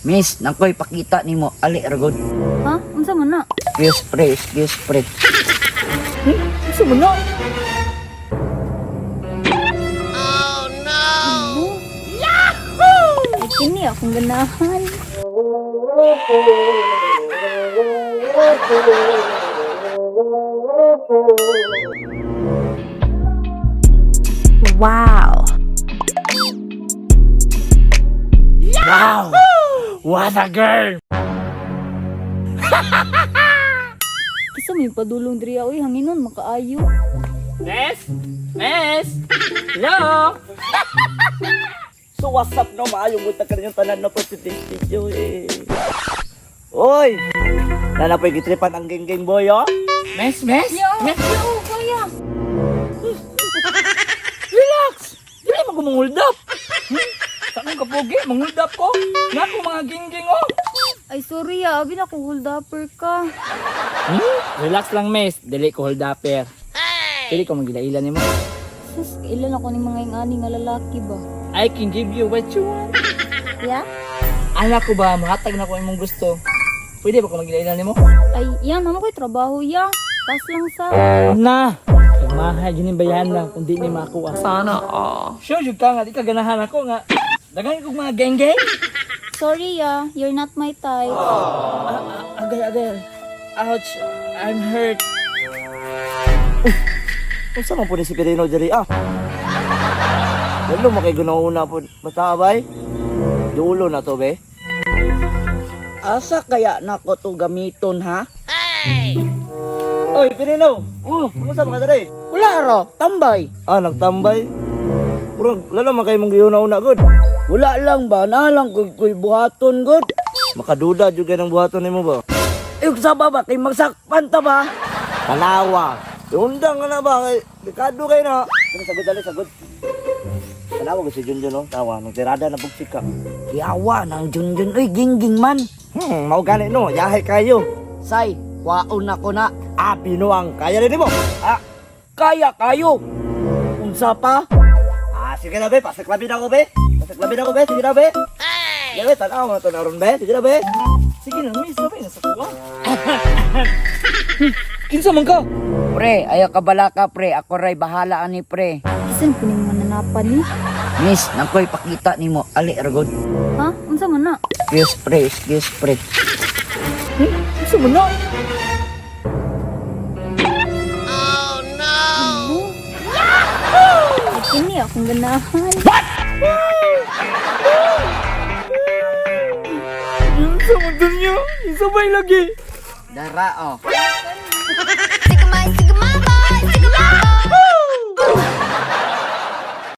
Miss, nangkoy pakita nimo ali ragod. Ha? Unsa man na? Excuse pre. Unsa man na? Oh no! Yahoo! Ay kini akong ganahan. Wow! Wow! What a girl! Kisa may padulong diri oy hanginon makaayo. Miss? Miss? Hello? So what's up no, maayo mo ta kaniyong tanan na po sa video eh. Oy! Nanapoy gitripan ang geng boy oh. Miss? Miss? Yo, Miss? yo, kaya. Relax! Dili mo ko manghold up! Saan ka pogi? Manghold up ko? Naku mga gingging oh! Ay sorry abi na ko hold upper ka. Relax lang miss, dili ko hold upper. Dili ko magilailan nimo. Sus, ilan ako ni mga ingani nga lalaki ba? I can give you what you want. Ya? Anak ko ba, mahatag na ko imong gusto. Pwede ba ko magilailan nimo? Ay, yan naman ko'y trabaho ya. Pas lang sa... Na! Mahal yun yung bayan lang kung di ni makuha. Sana Sure jud ka nga, di ka ganahan ako nga. Daghan ko mga geng-geng. Sorry ya, you're not my type. Agay. Ouch, I'm hurt. Unsa man po ni si Pirino diri ah? Lalo makay gunauna po matabay. Dulo na to be. Asa kaya nako to gamiton ha? Oy, Pirino. Kumusta mga diri? Wala ro, tambay. Ah, nagtambay. Murag lalo makay mong giuna-una gud. Wala lang ba, nalang koy buhaton gud. Makaduda jud ka ng buhaton nimo ba? Ug sa baba kay magsakpan ta ba? Tanawa. Undang ka na ba? Dekado kayo na. Sagot dali, sagot. Tanawa ko si Junjun oh. Tawa, nagtirada na bugsik ka. Yawa ng Junjun. Uy, gingging man. Mau gani no, yahay kayo. Say, waon ako na. Pinuang. Kaya rin mo. Kaya kayo. Unsa pa? Sige na be, pasaklabi na ko be. Pasaklabi na ko be, sige na be. Sige be, tanaw mo na to na ron be. Sige na be. Sige na, miss, sabay na sa kuha. Kinsa man ka? Pre, ayaw ka bala ka pre. Ako ray bahala ani pre. Kisan ko ning mananapan ni. Miss, nangkoy pakita nimo ali ragod. Ha? Unsa man na? Excuse pre. Kinsa man na? Ay kini akong ganahan. Kinsa man niyo? Isabay lagi. Dara oh.